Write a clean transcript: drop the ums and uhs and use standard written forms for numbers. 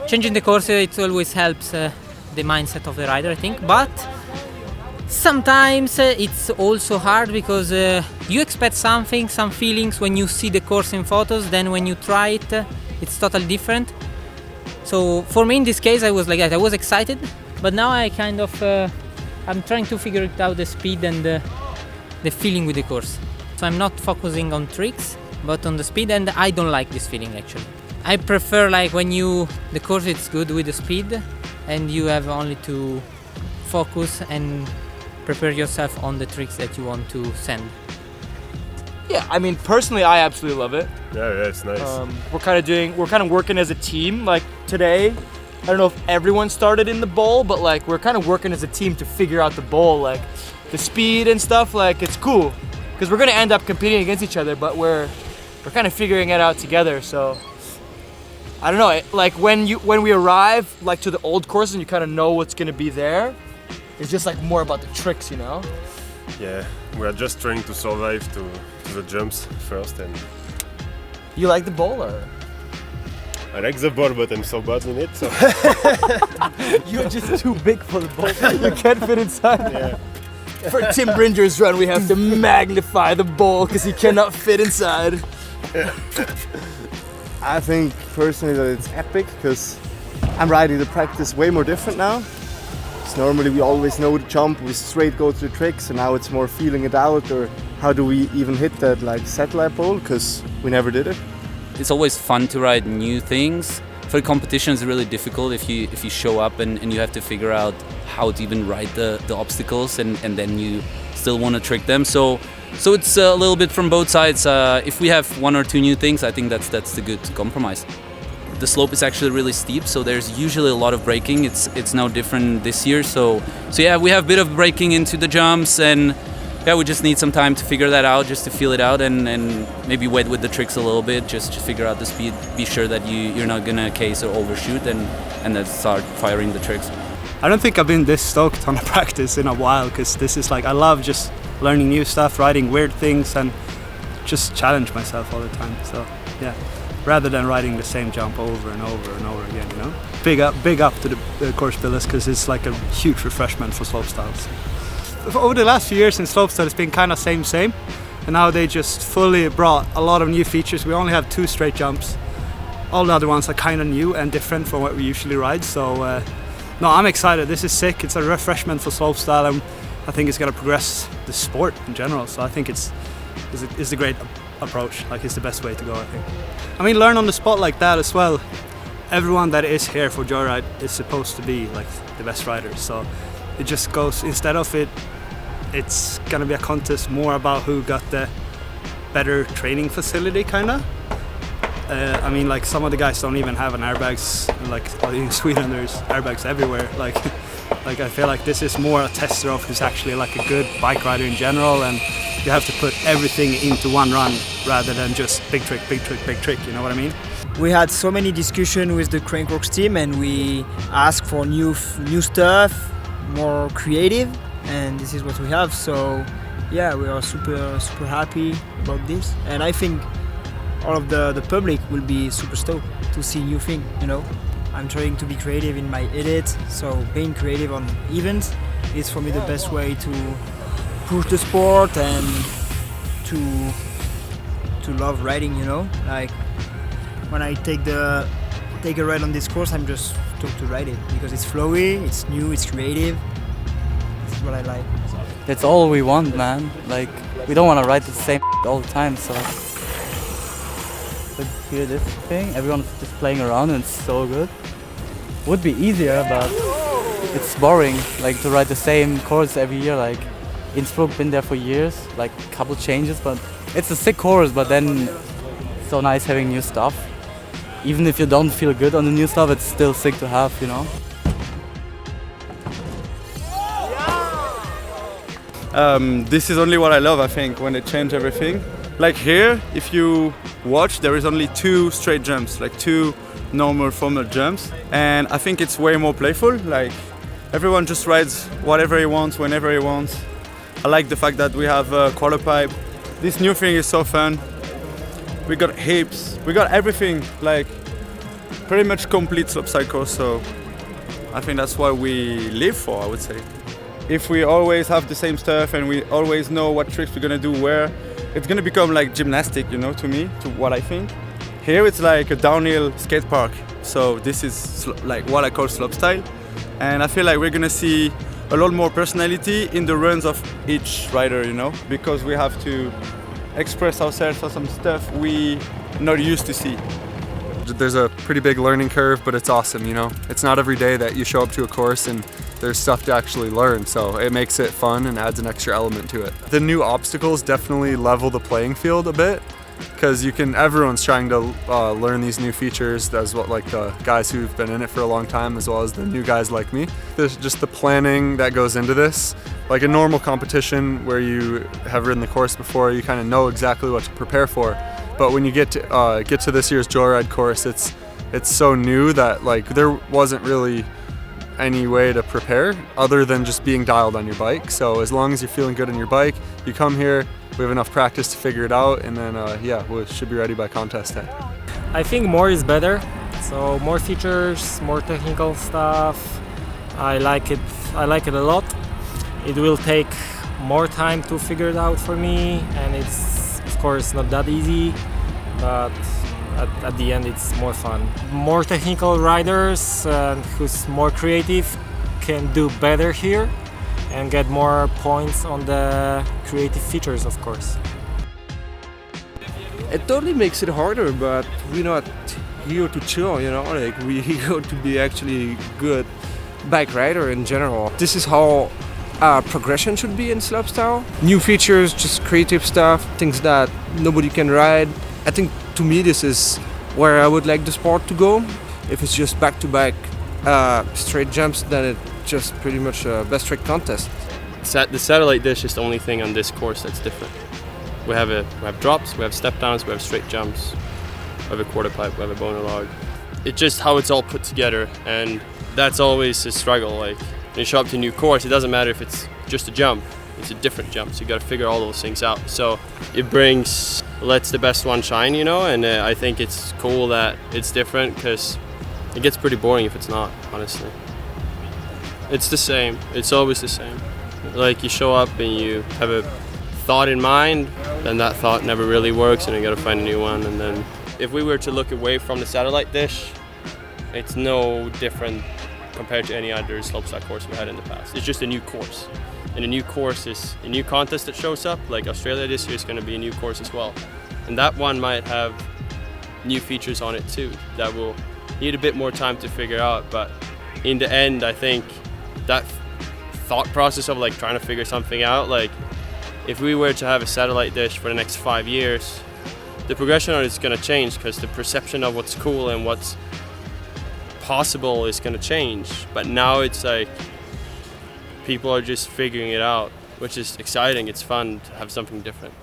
changing the course, it always helps the mindset of the rider, I think. But sometimes it's also hard because you expect something, some feelings when you see the course in photos, then when you try it, it's totally different. So for me in this case I was like that, I was excited, but now I kind of, I'm trying to figure it out, the speed and the feeling with the course. So I'm not focusing on tricks, but on the speed, and I don't like this feeling actually. I prefer like when the course is good with the speed and you have only to focus and prepare yourself on the tricks that you want to send. Yeah, I mean, personally, I absolutely love it. Yeah, it's nice. We're kind of working as a team. Like today, I don't know if everyone started in the bowl, but like we're kind of working as a team to figure out the bowl, like the speed and stuff. Like it's cool because we're gonna end up competing against each other, but we're kind of figuring it out together. So I don't know. Like when we arrive like to the old course and you kind of know what's gonna be there, it's just like more about the tricks, you know. Yeah, we are just trying to survive to the jumps first. And You like the bowl, or? I like the ball, but I'm so bad in it. So You're just too big for the bowl. You can't fit inside. yeah. For Tim Bringer's run, we have to magnify the bowl because he cannot fit inside. I think personally that it's epic because I'm riding the practice way more different now. So normally we always know the jump, we straight go to the tricks, and now it's more feeling it out, or how do we even hit that like satellite bowl, because we never did it. It's always fun to ride new things. For the competition, it's really difficult if you show up and you have to figure out how to even ride the obstacles, and then you still want to trick them. So it's a little bit from both sides. If we have one or two new things, I think that's the good compromise. The slope is actually really steep, so there's usually a lot of braking. It's no different this year. So yeah, we have a bit of braking into the jumps, and yeah, we just need some time to figure that out, just to feel it out, and maybe wait with the tricks a little bit, just to figure out the speed, be sure that you're not gonna case or overshoot, and then start firing the tricks. I don't think I've been this stoked on a practice in a while, because this is like, I love just learning new stuff, riding weird things, and just challenge myself all the time. So yeah, rather than riding the same jump over and over and over again, you know. Big up to the course builders, because it's like a huge refreshment for Slopestyles. Over the last few years in Slopestyle, it's been kind of same, and now they just fully brought a lot of new features. We only have 2 straight jumps. All the other ones are kind of new and different from what we usually ride. So no, I'm excited. This is sick. It's a refreshment for Slopestyle, and I think it's going to progress the sport in general. So I think it's a great approach. Like, it's the best way to go, I think. I mean, learn on the spot like that as well. Everyone that is here for Joyride is supposed to be like the best riders. So it just goes, instead of it's gonna be a contest more about who got the better training facility, kinda. I mean, like, some of the guys don't even have an airbags. Like in Sweden, there's airbags everywhere. Like I feel like this is more a tester of who's actually like a good bike rider in general, and you have to put everything into one run rather than just big trick, big trick, big trick. You know what I mean? We had so many discussions with the Crankworx team, and we asked for new stuff, more creative, and this is what we have. So yeah, we are super happy about this, and I think all of the public will be super stoked to see new thing, you know. I'm trying to be creative in my edit, so being creative on events is for me the best way to push the sport and to love riding, you know. Like when I take a ride on this course, I'm just stoked to ride it because it's flowy, it's new, it's creative. This is what I like. That's all we want, man. Like, we don't want to ride the same all the time, so. But hear this thing, everyone's just playing around and it's so good. Would be easier, but it's boring, like, to ride the same course every year. Like, Innsbruck, been there for years, like, a couple changes, but it's a sick course, but then it's so nice having new stuff. Even if you don't feel good on the new stuff, it's still sick to have, you know? This is only what I love, I think, when they change everything. Like here, if you watch, there is only 2 straight jumps, like 2 normal formal jumps. And I think it's way more playful. Like, everyone just rides whatever he wants, whenever he wants. I like the fact that we have a quarter pipe. This new thing is so fun. We got hips, we got everything. Like, pretty much complete slopestyle course. So I think that's what we live for, I would say. If we always have the same stuff and we always know what tricks we're gonna do where, it's gonna become like gymnastic, you know, to me, to what I think. Here it's like a downhill skate park. So this is like what I call slopestyle. And I feel like we're gonna see a lot more personality in the runs of each rider, you know, because we have to express ourselves on some stuff we not used to see. There's a pretty big learning curve, but it's awesome, you know. It's not every day that you show up to a course and there's stuff to actually learn, so it makes it fun and adds an extra element to it. The new obstacles definitely level the playing field a bit, because everyone's trying to learn these new features, as well, like the guys who've been in it for a long time, as well as the new guys like me. There's just the planning that goes into this. Like a normal competition where you have ridden the course before, you kind of know exactly what to prepare for. But when you get to this year's Joyride course, it's so new that like there wasn't really any way to prepare other than just being dialed on your bike. So as long as you're feeling good on your bike, you come here, we have enough practice to figure it out, and then yeah, we should be ready by contest day. I think more is better. So more features, more technical stuff. I like it a lot. It will take more time to figure it out for me, and it's of course not that easy, but at the end it's more fun. More technical riders who's more creative can do better here and get more points on the creative features, of course. It totally makes it harder, but we're not here to chill, you know, like we're here to be actually good bike rider in general. This is how progression should be in slopestyle. New features, just creative stuff, things that nobody can ride. I think to me this is where I would like the sport to go. If it's just back-to-back straight jumps, then it's just pretty much a best trick contest. The satellite dish is the only thing on this course that's different. We have drops, we have step downs, we have straight jumps, we have a quarter pipe, we have a boner log. It's just how it's all put together, and that's always a struggle. Like when you show up to a new course, it doesn't matter if it's just a jump, it's a different jump, so you got to figure all those things out. So it lets the best one shine, you know, and I think it's cool that it's different, because it gets pretty boring if it's not, honestly. It's the same, it's always the same. Like you show up and you have a thought in mind, then that thought never really works and you got to find a new one. And then if we were to look away from the satellite dish, it's no different compared to any other slopestyle course we had in the past. It's just a new course. And a new course is a new contest that shows up, like Australia this year is going to be a new course as well. And that one might have new features on it too that will need a bit more time to figure out. But in the end, I think that thought process of like trying to figure something out, like if we were to have a satellite dish for the next 5 years, the progression on it is going to change, because the perception of what's cool and what's possible is going to change. But now it's like people are just figuring it out, which is exciting. It's fun to have something different.